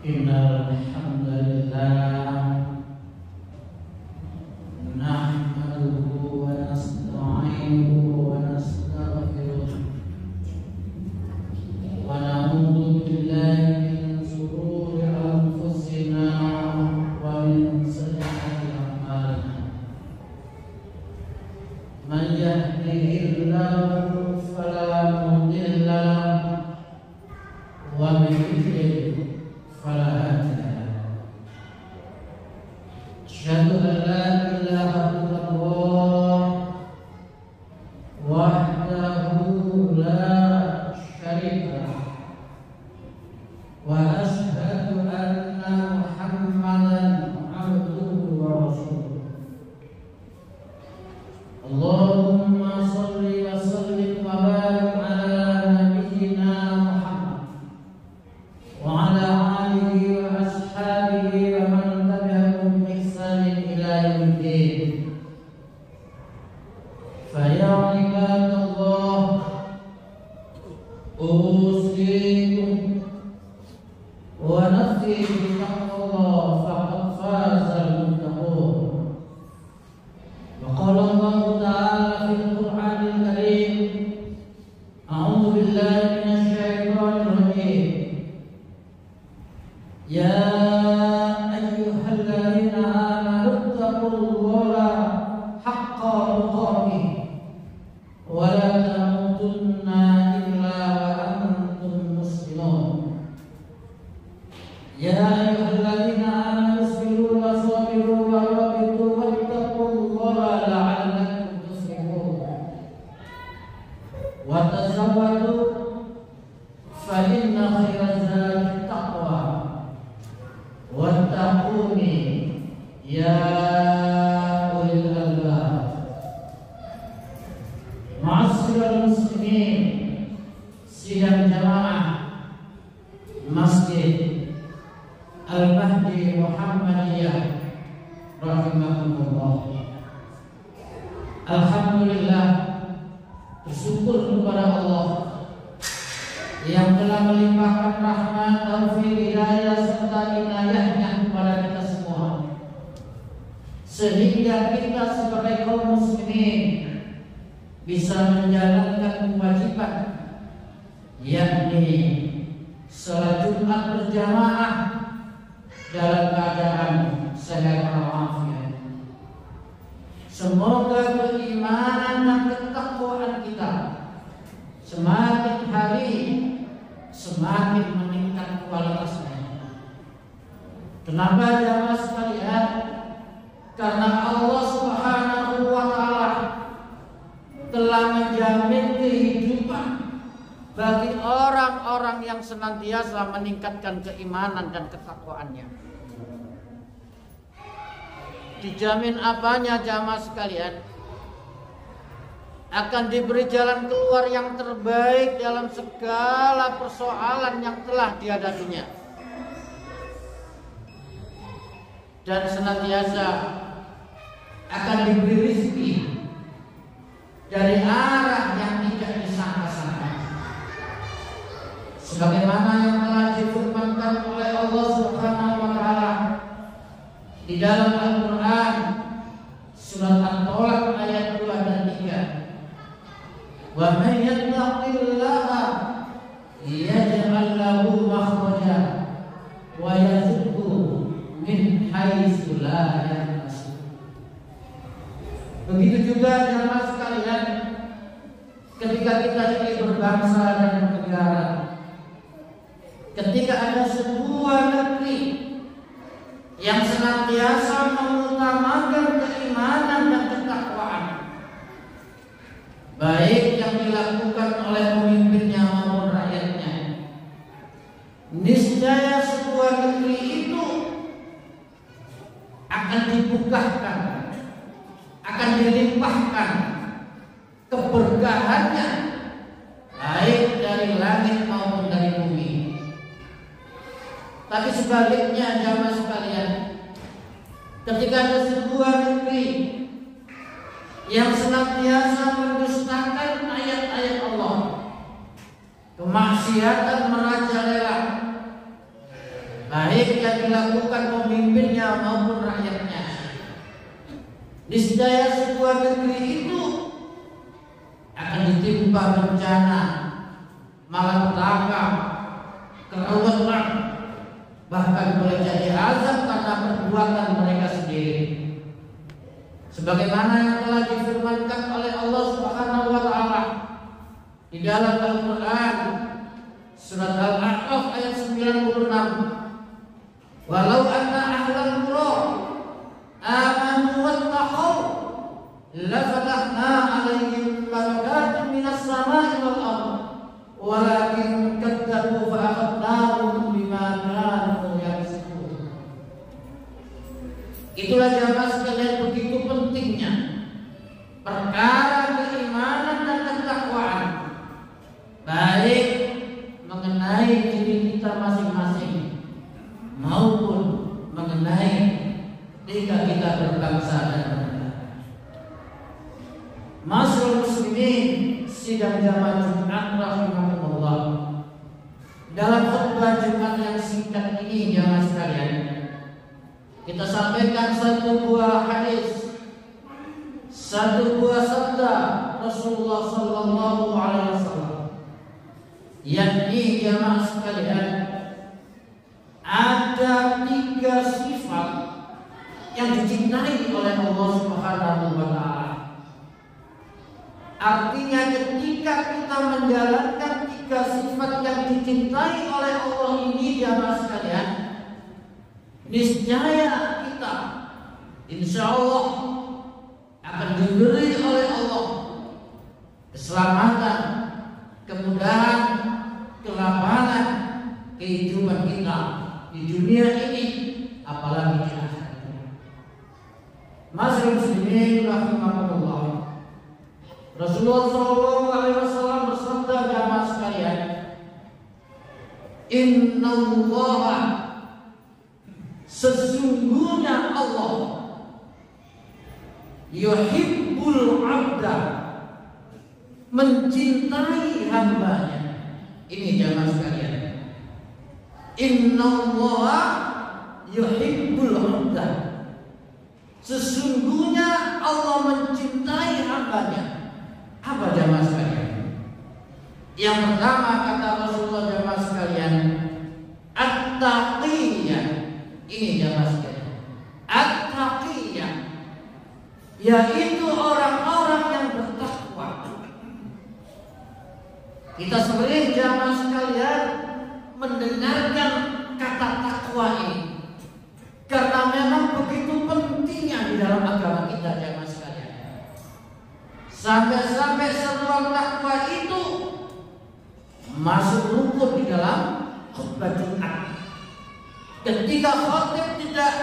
Innal hamdalillah nahmaduhu wa nasta'inuhu wa nastaghfiruh wa na'udzu billahi min shururi anfusina wa min sayyiati a'malina. Man yahdihillahu fala mudilla lahu wa man yudlil fala hadiya lahu. Asyhadu an la ilaha illallah wahdahu la syarika lahu wa asyhadu anna Muhammadan abduhu wa rasuluh. Allahumma shalli wa sallim wa barik ala nabiyyina Muhammad wa ala alihi wa ashabihi wa man tabi'ahum bi ihsanin ila yaumiddin. Fa ya ibadallah, usikum wa nafsi bi taqwallah faqad faza al-muttaqun. وقال الله تعالى في القرآن الكريم: أعوذ بالله من الشيطان الرجيم. يا أيها الذين آمنوا اتقوا الله حق تقاته ولا تموتن إلا وأنتم مسلمون. يا أيها الذين آمنوا اصبروا وصابروا ورابطوا واتقوا الله لعلكم تفلحون. وتزودوا فإن خير الزاد التقوى واتقوني يا أولي الألباب. Ma'asyiral muslimin, sidang jamaah Masjid Al-Mahdi Muhammadiyah rahimahumullah. Alhamdulillah, bersyukur kepada Allah yang telah melimpahkan rahmat, taufik, hidayah serta inayahnya kepada kita semua, sehingga kita sebagai kaum muslimin bisa menjalankan kewajiban, yakni salat Jumat berjamaah dalam keadaan sehat walafiat. Semoga keimanan dan ketakwaan kita semakin hari semakin meningkat kualitasnya. Kenapa jamaah sekalian? Karena Allah Subhanahu wa Ta'ala telah menjamin kehidupan bagi orang-orang yang senantiasa meningkatkan keimanan dan ketakwaannya. Dijamin apanya jamaah sekalian? Akan diberi jalan keluar yang terbaik dalam segala persoalan yang telah dihadapinya, dan senantiasa akan diberi rezeki dari arah yang tidak disangka-sangka, sebagaimana yang telah difirmankan oleh Allah Subhanahu wa Ta'ala di dalam Al-Quran surat At-Tolak ayat 2 dan 3. Wa may yattaqillaha yaj'al lahu makhraja wa yarzuqhu min haitsu la yahtasib. Begitu juga jamaah sekalian, ketika kita ini berbangsa dan bernegara, ketika ada sebuah negeri yang senantiasa mengutamakan keimanan dan ketakwaan, baik yang dilakukan oleh pemimpinnya maupun rakyatnya, niscaya sebuah negeri itu akan dibukakan, akan dilimpahkan keberkahannya, baik dari langit maupun dari bumi. Tapi sebaliknya jamaah sekalian, ketika ada sebuah negeri yang senantiasa mendustakan ayat-ayat Allah, kemaksiatan merajalela, baik yang dilakukan pemimpinnya maupun rakyatnya. Niscaya sebuah negeri itu akan ditimpa bencana, malapetaka, keruwetan, bahkan boleh jadi azab karena perbuatan mereka sendiri. Sebagaimana yang telah difirmankan oleh Allah Subhanahu wa taala di dalam Al-Qur'an surat Al-A'raf ayat 96. Walau anna ahlal qura amanu wattaqau la fatahna 'alaihim barakatin minas sama'i wal ardh walakin kadzabu fa akhadnahum bima kanu yaksibun. Itulah jamaah sekalian, begitu pentingnya perkara keimanan dan ketakwaan, baik mengenai diri kita masing-masing maupun mengenai ketika kita berbangsa dan bernegara. Masyaallah muslimin sidang jamaah Jumat rahimahullah. Dalam khutbah Jumat yang singkat ini jamaah sekalian, kita sampaikan satu buah hadis, satu buah sabda Rasulullah sallallahu alaihi wasallam, yakni jamaah sekalian, ada 3 sifat yang dicintai oleh Allah Subhanahu wa taala. Artinya ketika kita menjalankan 3 sifat yang dicintai oleh Allah ini jamaah sekalian, niscaya kita insya Allah akan diberi oleh Allah keselamatan, kemudahan, kelapangan kehidupan kita di dunia ini, apalagi di akhirat. Masyaallah muslimin rahimakumullah. Rasulullah SAW bersabda jamaah sekalian, Innallaha, sesungguhnya Allah, yuhibbul abda, mencintai hambanya. Ini jamaah sekalian, Innallaha yuhibbul abda, sesungguhnya Allah mencintai hambanya. Apa jamaah sekalian? Yang pertama kata Rasulullah jamaah sekalian, at-taqiyah. Ini jamaah sekalian, at-taqiyah, yaitu orang-orang yang bertakwa. Kita sering jamaah sekalian mendengarkan kata takwa ini, karena memang begitu pentingnya di dalam agama kita jamaah sekalian. Sampai-sampai seruan takwa itu masuk rukun di dalam khutbah Jumat. Ketika khotib tidak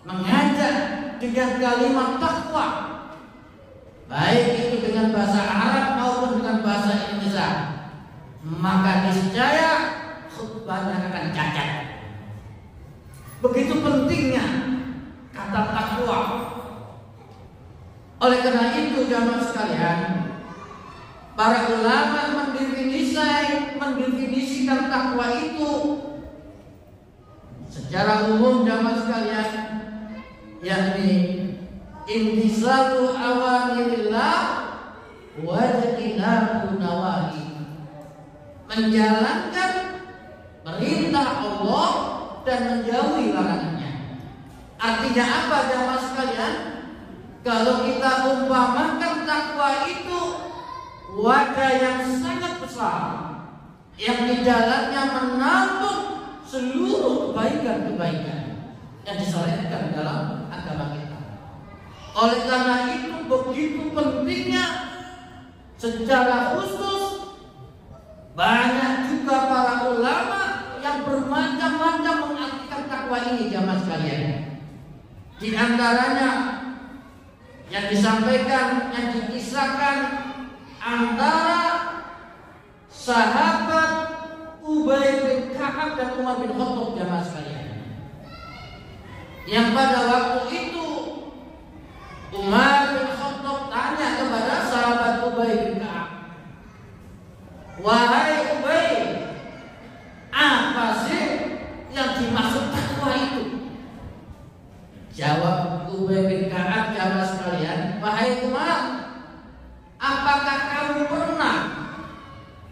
mengajak dengan kalimat takwa, baik itu dengan bahasa Arab maupun dengan bahasa Indonesia, maka niscaya khutbahnya akan cacat. Begitu pentingnya kata takwa. Oleh karena itu jamaah sekalian, para ulama mendefinisikan takwa itu secara umum jamaah sekalian, yakni imtisalu awamirillah wa ijtinabu nawahi, menjalankan perintah Allah dan menjauhi larangannya. Artinya apa jamaah sekalian? Kalau kita umpamakan takwa itu wadah yang sangat besar, yang di dalamnya menampung seluruh kebaikan-kebaikan yang disyariatkan dalam agama kita. Oleh karena itu begitu pentingnya secara khusus, banyak juga para ulama yang bermacam-macam mengartikan takwa ini jamaah sekalian. Di antaranya yang disampaikan, yang dikisahkan antara sahabat Ubay bin Ka'ab dan Umar bin Khattab jamaah sekalian, yang pada waktu itu Umar bin Khattab tanya kepada sahabat Ubay bin Ka'ab, wahai Ubay, apa sih yang dimaksud takwa itu? Jawab Ubay bin Ka'ab, jamaah sekalian, wahai Umar, apakah kamu pernah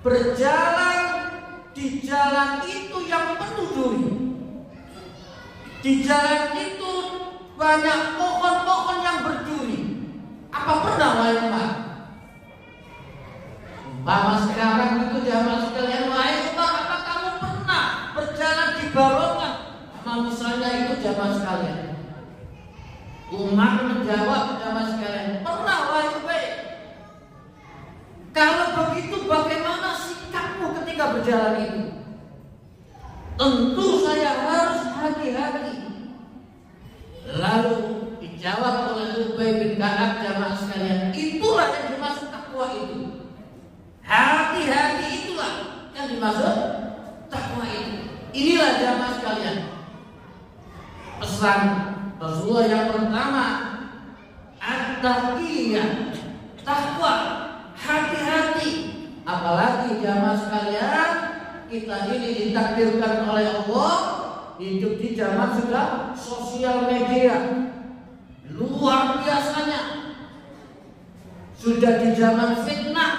berjalan di jalan itu yang penuh duri? Di jalan itu banyak pohon-pohon yang berduri. Apa pernah, wahai Umar? Umpama sekarang itu jamaah sekalian, wahai Umar, apa kamu pernah berjalan di barongan? Nah, misalnya itu jamaah sekalian. Umar menjawab, jamaah sekalian, pernah, wahai Ubay. Kalau begitu bagaimana sikapmu ketika berjalan itu? Tentu saya harus hati-hati. Lalu dijawab oleh Ubay bin Ka'ab, jamaah sekalian, itulah yang dimaksud takwa itu. Hati-hati itulah yang dimaksud takwa itu. Inilah jamaah sekalian pesan Rasulullah yang pertama, at-taqiyah, takwa, hati-hati. Apalagi jamaah sekalian, kita ini ditakdirkan oleh Allah hidup di zaman sudah sosial media. Luar biasanya. Sudah di zaman fitnah,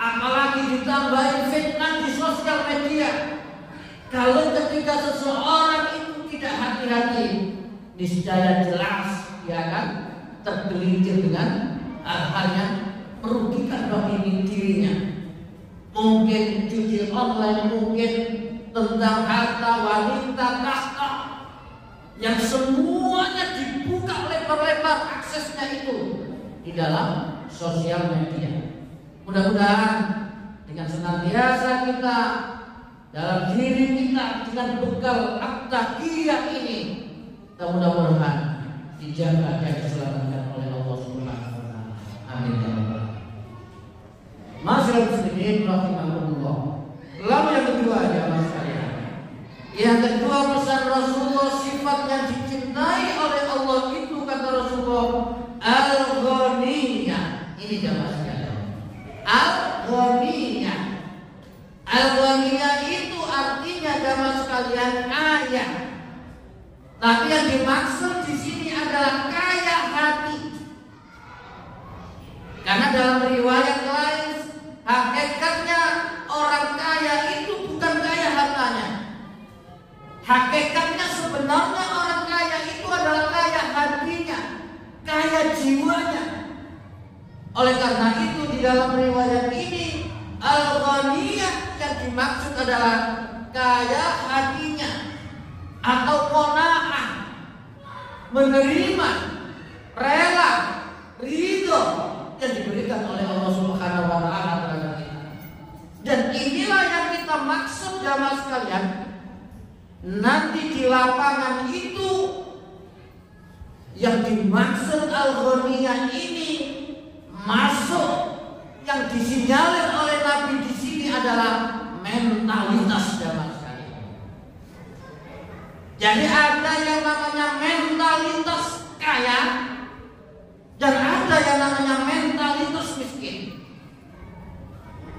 apalagi ditambahin fitnah di sosial media. Kalau ketika seseorang itu tidak hati-hati, niscaya jelas dia akan tergelincir dengan hal-hal yang merugikan bagi dirinya. Mungkin judi online, mungkin tentang harta, wanita, tahta, yang semuanya dibuka lebar-lebar aksesnya itu di dalam sosial media. Mudah-mudahan dengan senantiasa kita dalam diri kita dengan bekal at-taqiyah ini, mudah-mudahan dijaga dan diselamatkan oleh Allah Subhanahu wa taala. Amin ya rabbal alamin. Masyaallah muslimin rahimakumullah. Lalu yang kedua jamaah sekalian. Yang kedua pesan Rasulullah, sifat yang dicintai oleh Allah itu kata Rasulullah al-ghaniyah. Ini jamaah sekalian. Al-ghaniyah. Al-ghaniyah itu artinya jamaah sekalian kaya. Tapi yang dimaksud di sini adalah kaya hati. Karena dalam riwayat lain hakikatnya orang kaya itu bukan kaya hartanya. Hakikatnya sebenarnya orang kaya itu adalah kaya hatinya, kaya jiwanya. Oleh karena itu di dalam riwayat ini al-ghaniyah yang dimaksud adalah kaya hatinya atau qanaah, menerima, rela, ridho yang diberikan oleh Allah Subhanahu wa taala terhadap kita. Dan inilah yang kita maksud jamaah sekalian. Nanti di lapangan itu yang dimaksud al-ghaniyah ini masuk, yang disinyalir oleh Nabi di sini adalah mentalitas jamaah sekalian. Jadi ada yang namanya mentalitas kaya dan ada yang namanya mentalitas miskin.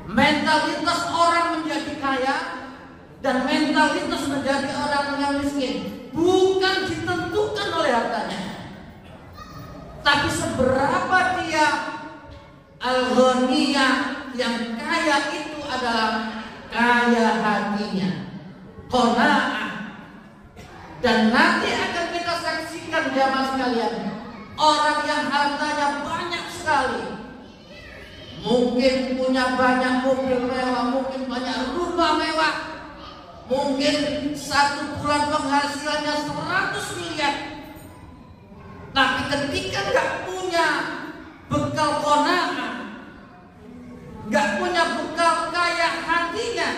Mentalitas orang menjadi kaya dan mentalitas menjadi orang yang miskin bukan ditentukan oleh hartanya, tapi seberapa dia al-ghaniyah yang kaya itu adalah kaya hatinya, qanaah. Dan nanti akan kita saksikan jamaah sekalian, orang yang hartanya banyak sekali, mungkin punya banyak mobil mewah, mungkin banyak rumah mewah, mungkin satu bulan penghasilannya 100 miliar. Tapi ketika nggak punya bekal qanaah, nggak punya bekal kaya hatinya,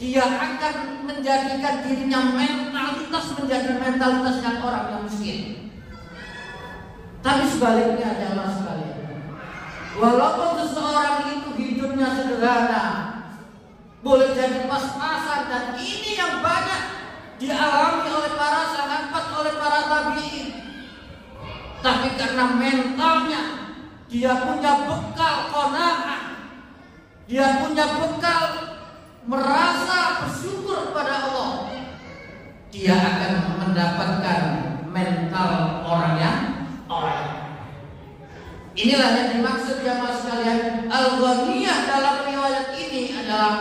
dia akan menjadikan dirinya mentalitas menjadi mentalitas yang orang yang miskin. Tapi sebaliknya jamaah sekalian, walaupun seseorang itu hidupnya sederhana, boleh jadi pas-pasan, dan ini yang banyak dialami oleh para sahabat, oleh para tabi'in. Tapi karena mentalnya, dia punya bekal qanaah, dia punya bekal merasa bersyukur pada Allah, dia akan mendapatkan mental orang yang orang. Inilah yang dimaksud jamaah sekalian. Al-ghaniyah dalam riwayat ini adalah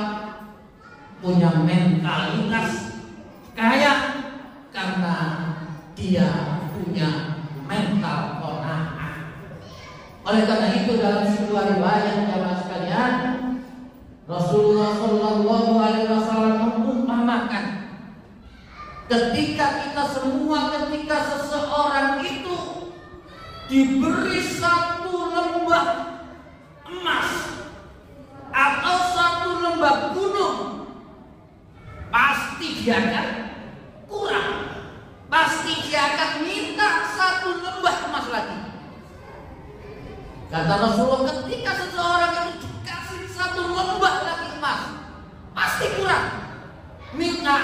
punya mentalitas kaya karena dia punya mental qanaah. Oleh karena itu dalam sebuah riwayat jamaah sekalian, Rasulullah Shallallahu Alaihi Wasallam mengumpamakan ketika seseorang itu diberi satu lembah emas atau satu lembah gunung, pasti dia akan kurang, pasti dia akan minta satu lembah emas lagi. Kata Rasulullah, ketika seseorang itu dikasih satu lembah lagi emas, pasti kurang, minta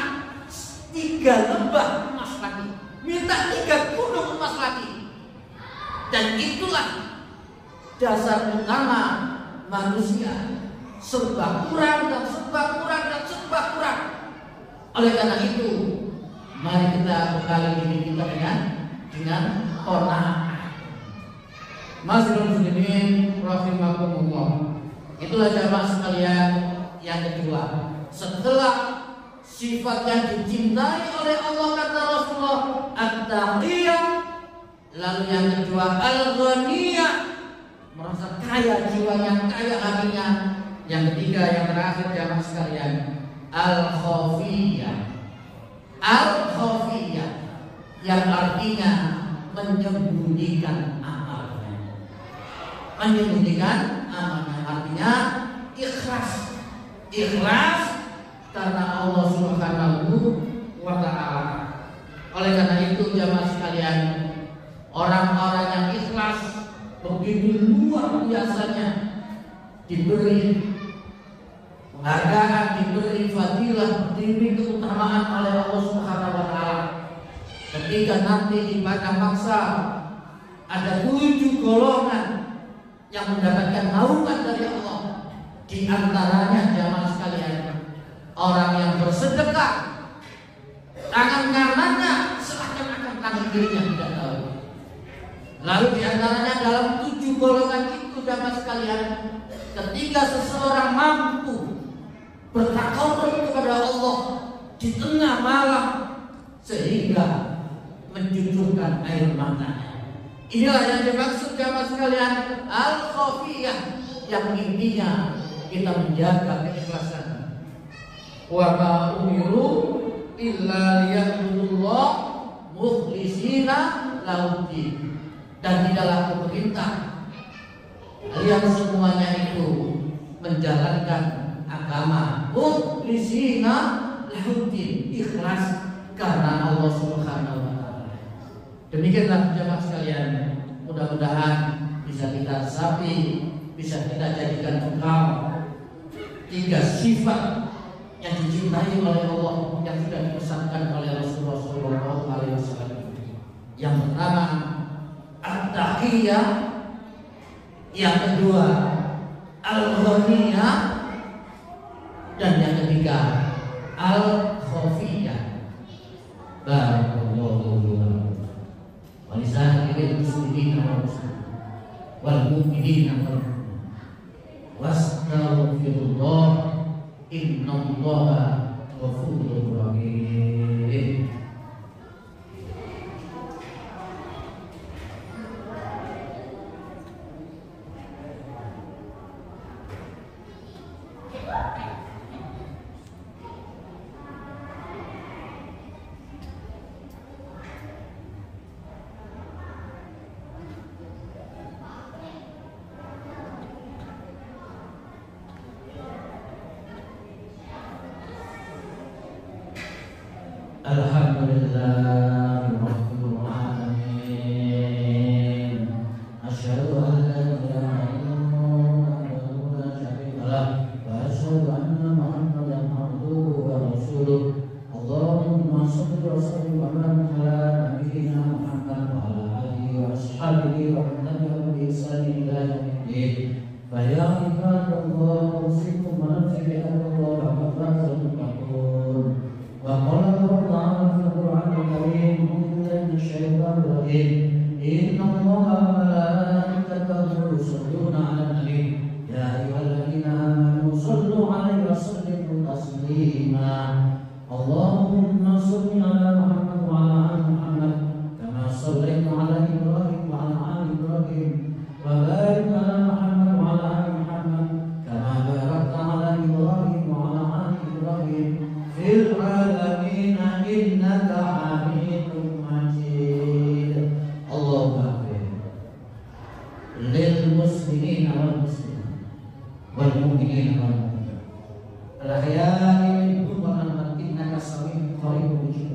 3 lembah emas lagi, minta 3 gunung emas lagi. Dan itulah dasar utama manusia, serba kurang dan serba kurang dan serba kurang. Oleh karena itu, mari kita bekali diri kita dengan qanaah. Masyiral muslimin rahimakumullah. Itulah jamaah sekalian yang kedua. Setelah sifat yang dicintai oleh Allah kata Rasulullah at-taqiyah, lalu yang kedua al-ghaniyah, merasa kaya jiwanya, kaya hatinya. Yang ketiga yang terakhir jamaah sekalian al-khafiyah. Al-khafiyah yang artinya menyembunyikan amalnya. Menyembunyikan amalnya artinya ikhlas. Ikhlas karena Allah Subhanahu wa ta'ala. Oleh karena itu jamaah sekalian, orang-orang yang ikhlas begitu luar biasanya diberi penghargaan, diberi fadilah, diberi keutamaan oleh Allah Subhanahu wa ta'ala. Ketika nanti di padang mahsyar ada 7 golongan yang mendapatkan naungan dari Allah. Di antaranya jamaah sekalian, orang yang bersedekah, tangan kanannya seakan-akan tangan kirinya tidak tahu. Lalu di antaranya dalam 7 golongan itu jamaah sekalian, ketika seseorang mampu bertakarrub kepada Allah di tengah malam sehingga mencucurkan air matanya. Inilah yang dimaksud jamaah sekalian al-khafiyah, yang intinya kita menjaga keikhlasan. Wa ma umiru illa liya'budullah mukhlishina lahud-din. Dan tidaklah aku perintah kalian semuanya itu menjalankan agama mukhlishina lahud-din, ikhlas karena Allah Subhanahu wa ta'ala. Demikianlah jamaah sekalian, mudah-mudahan bisa kita resapi, bisa kita jadikan bekal 3 sifat yang dicintai oleh Allah yang sudah dipesankan oleh Rasulullah Shallallahu Alaihi Wasallam. Yang pertama at-taqiyah, yang kedua al-ghaniyah, dan yang ketiga al-khafiyah. Barakallahu wa lisa'il muslimin wal mu'minin wastaghfirullah innallaha ghafurur rahim. Alhamdulillah rabbil alamin. Asyhadu an la ilaha illallah wa la syarika lah, wa asyhadu anna Muhammadan abduhu wa rasuluh. Allahumma shalli wa sallim wa barik ala nabiyyina Muhammad wa ala alihi wa ashabihi wa man tabi'ahum bi ihsan ila yaumil din. Fa ya ibadallah, usikum wa nafsi bi taqwallahi wa qad wa qala Allah ta'ala fi إن الله وملائكته يصلون على النبي يا أيها الذين آمنوا صلوا عليه وسلموا تسليما اللهم صل على محمد وعلى آل محمد كما صليت على إبراهيم وعلى آل إبراهيم وبارك على محمد وعلى آل محمد كما باركت على إبراهيم وعلى آل إبراهيم في العالمين إنك حميد مجيد اللهم اغفر للمسلمين والمسلمات والمؤمنين والمؤمنات الأحياء منهم والأموات إنك سميع قريب مجيب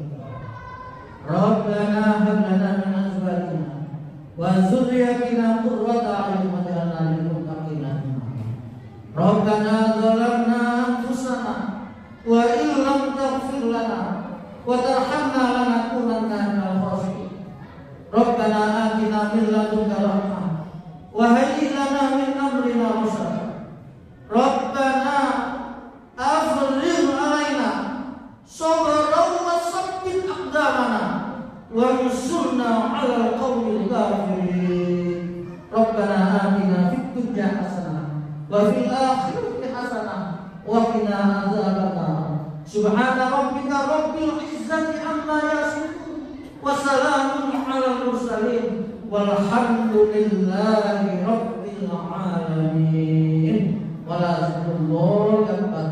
ربنا هب لنا من أزواجنا وذريتنا قرة أعين واجعلنا للمتقين إماما ربنا ظلمنا أنفسنا وإن لم تغفر لنا وترحمنا لنكونن من الخاسرين ربنا آتنا من لدنك رحمة وهيئ لنا من أمرنا رشدا ربنا أفرغ علينا صبرا وثبت أقدامنا وانصرنا على القوم الكافرين ربنا آتنا في الدنيا حسنة وفي الآخرة حسنة وقنا عذاب النار سبحان ربك رب العزة عما يصفون وسلام على المرسلين والحمد لله رب العالمين ولا الله أكبر.